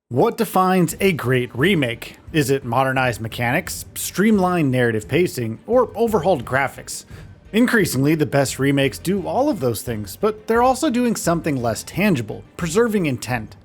What defines a great remake? Is it modernized mechanics, streamlined narrative pacing, or overhauled graphics? Increasingly, the best remakes do all of those things, but they're also doing something less tangible, preserving intent.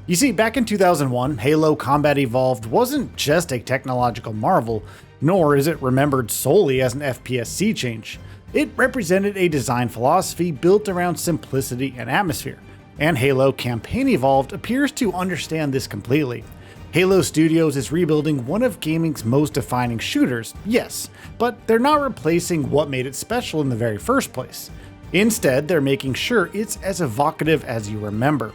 You see, back in 2001, Halo Combat Evolved wasn't just a technological marvel, nor is it remembered solely as an FPS seachange. It represented a design philosophy built around simplicity and atmosphere. And Halo Campaign Evolved appears to understand this completely. Halo Studios is rebuilding one of gaming's most defining shooters, yes, but they're not replacing what made it special in the very first place. Instead, they're making sure it's as evocative as you remember.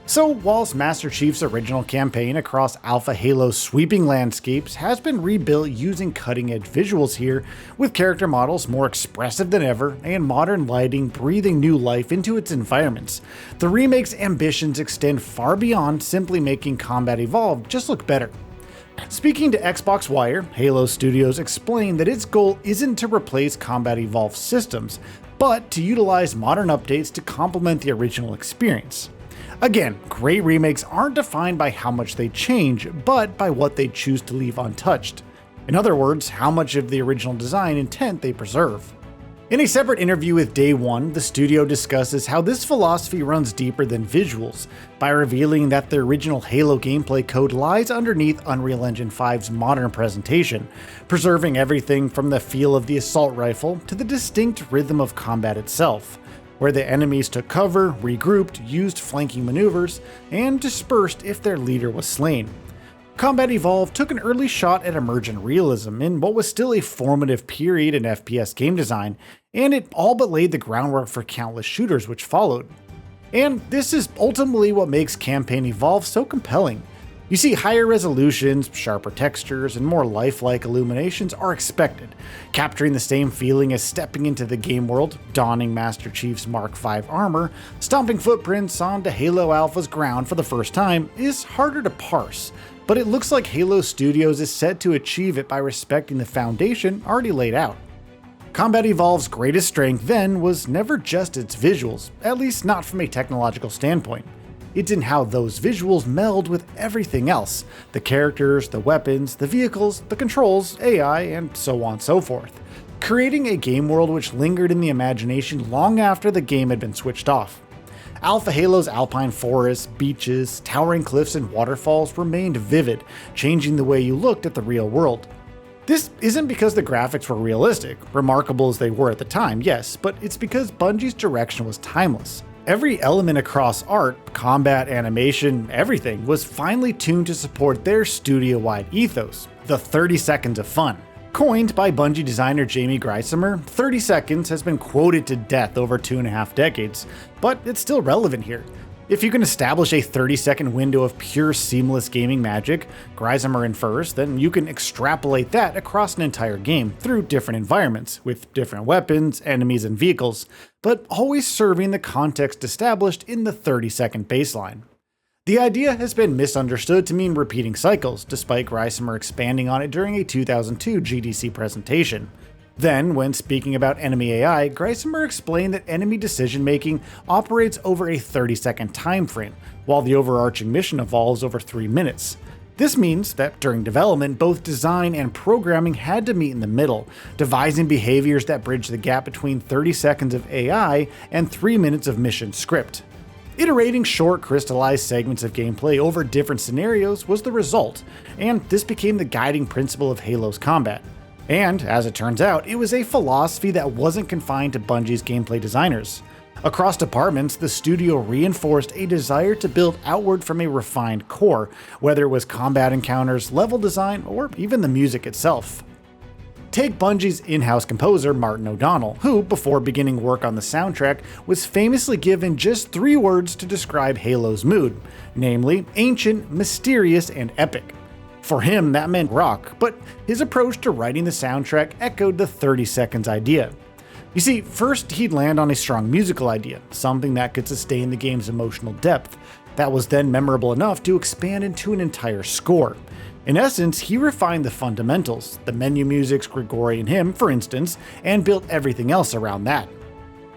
So, whilst Master Chief's original campaign across Alpha Halo's sweeping landscapes has been rebuilt using cutting-edge visuals here, with character models more expressive than ever and modern lighting breathing new life into its environments, the remake's ambitions extend far beyond simply making Combat Evolved just look better. Speaking to Xbox Wire, Halo Studios explained that its goal isn't to replace Combat Evolved systems, but to utilize modern updates to complement the original experience. Again, great remakes aren't defined by how much they change, but by what they choose to leave untouched. In other words, how much of the original design intent they preserve. In a separate interview with Day One, the studio discusses how this philosophy runs deeper than visuals, by revealing that the original Halo gameplay code lies underneath Unreal Engine 5's modern presentation, preserving everything from the feel of the assault rifle to the distinct rhythm of combat itself, where the enemies took cover, regrouped, used flanking maneuvers, and dispersed if their leader was slain. Combat Evolved took an early shot at emergent realism in what was still a formative period in FPS game design, and it all but laid the groundwork for countless shooters which followed. And this is ultimately what makes Campaign Evolved so compelling. You see, higher resolutions, sharper textures, and more lifelike illuminations are expected, capturing the same feeling as stepping into the game world, donning Master Chief's Mark V armor. Stomping footprints onto Halo Alpha's ground for the first time is harder to parse, but it looks like Halo Studios is set to achieve it by respecting the foundation already laid out. Combat Evolved's greatest strength then was never just its visuals, at least not from a technological standpoint. It's in how those visuals meld with everything else: the characters, the weapons, the vehicles, the controls, AI, and so on and so forth, creating a game world which lingered in the imagination long after the game had been switched off. Alpha Halo's alpine forests, beaches, towering cliffs, and waterfalls remained vivid, changing the way you looked at the real world. This isn't because the graphics were realistic, remarkable as they were at the time, yes, but it's because Bungie's direction was timeless. Every element across art, combat, animation, everything was finely tuned to support their studio-wide ethos, the 30 seconds of fun. Coined by Bungie designer Jamie Greisemer, 30 seconds has been quoted to death over 2.5 decades, but it's still relevant here. If you can establish a 30-second window of pure seamless gaming magic, Greisemer infers, then you can extrapolate that across an entire game through different environments, with different weapons, enemies, and vehicles, but always serving the context established in the 30-second baseline. The idea has been misunderstood to mean repeating cycles, despite Greisemer expanding on it during a 2002 GDC presentation. Then, when speaking about enemy AI, Greisemer explained that enemy decision-making operates over a 30-second time frame, while the overarching mission evolves over 3 minutes. This means that during development, both design and programming had to meet in the middle, devising behaviors that bridge the gap between 30 seconds of AI and 3 minutes of mission script. Iterating short, crystallized segments of gameplay over different scenarios was the result, and this became the guiding principle of Halo's combat. And, as it turns out, it was a philosophy that wasn't confined to Bungie's gameplay designers. Across departments, the studio reinforced a desire to build outward from a refined core, whether it was combat encounters, level design, or even the music itself. Take Bungie's in-house composer Martin O'Donnell, who, before beginning work on the soundtrack, was famously given just 3 words to describe Halo's mood, namely ancient, mysterious, and epic. For him, that meant rock, but his approach to writing the soundtrack echoed the 30 seconds idea. You see, first he'd land on a strong musical idea, something that could sustain the game's emotional depth, that was then memorable enough to expand into an entire score. In essence, he refined the fundamentals, the menu music's Gregorian hymn, for instance, and built everything else around that.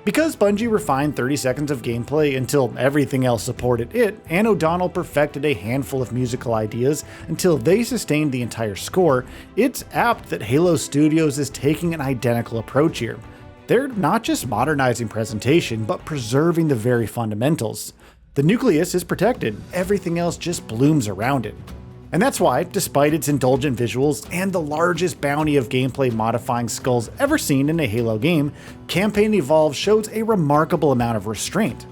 Because Bungie refined 30 seconds of gameplay until everything else supported it, and O'Donnell perfected a handful of musical ideas until they sustained the entire score, it's apt that Halo Studios is taking an identical approach here. They're not just modernizing presentation, but preserving the very fundamentals. The nucleus is protected, everything else just blooms around it. And that's why, despite its indulgent visuals and the largest bounty of gameplay modifying skulls ever seen in a Halo game, Campaign Evolved shows a remarkable amount of restraint.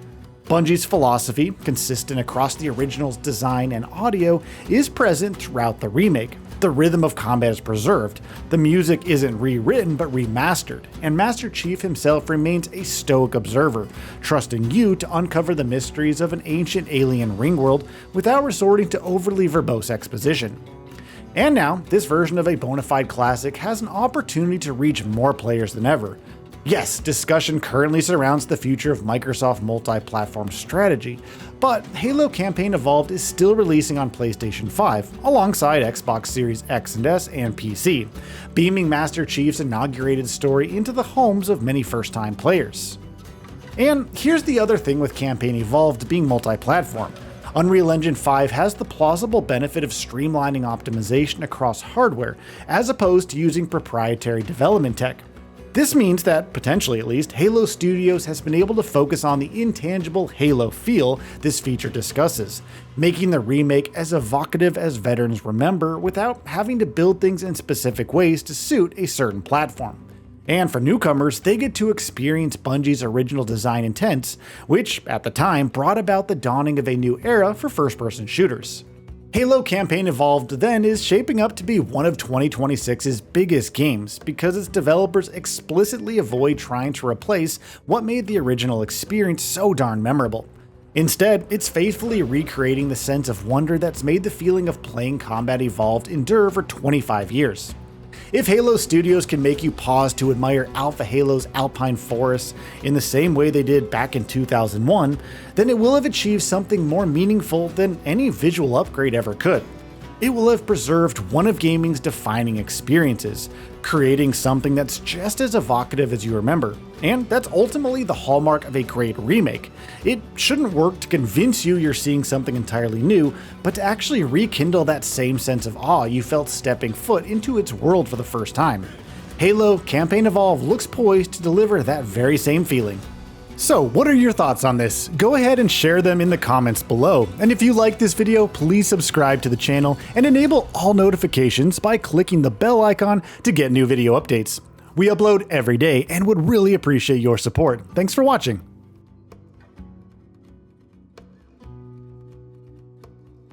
Bungie's philosophy, consistent across the original's design and audio, is present throughout the remake. The rhythm of combat is preserved, the music isn't rewritten but remastered, and Master Chief himself remains a stoic observer, trusting you to uncover the mysteries of an ancient alien ringworld without resorting to overly verbose exposition. And now, this version of a bona fide classic has an opportunity to reach more players than ever. Yes, discussion currently surrounds the future of Microsoft multi-platform strategy, but Halo Campaign Evolved is still releasing on PlayStation 5, alongside Xbox Series X and S and PC, beaming Master Chief's inaugurated story into the homes of many first-time players. And here's the other thing with Campaign Evolved being multi-platform. Unreal Engine 5 has the plausible benefit of streamlining optimization across hardware, as opposed to using proprietary development tech. This means that, potentially at least, Halo Studios has been able to focus on the intangible Halo feel this feature discusses, making the remake as evocative as veterans remember without having to build things in specific ways to suit a certain platform. And for newcomers, they get to experience Bungie's original design intents, which, at the time, brought about the dawning of a new era for first-person shooters. Halo Campaign Evolved then is shaping up to be one of 2026's biggest games because its developers explicitly avoid trying to replace what made the original experience so darn memorable. Instead, it's faithfully recreating the sense of wonder that's made the feeling of playing Combat Evolved endure for 25 years. If Halo Studios can make you pause to admire Alpha Halo's alpine forests in the same way they did back in 2001, then it will have achieved something more meaningful than any visual upgrade ever could. It will have preserved one of gaming's defining experiences, creating something that's just as evocative as you remember. And that's ultimately the hallmark of a great remake. It shouldn't work to convince you you're seeing something entirely new, but to actually rekindle that same sense of awe you felt stepping foot into its world for the first time. Halo Campaign Evolved looks poised to deliver that very same feeling. So, what are your thoughts on this? Go ahead and share them in the comments below. And if you like this video, please subscribe to the channel and enable all notifications by clicking the bell icon to get new video updates. We upload every day and would really appreciate your support. Thanks for watching.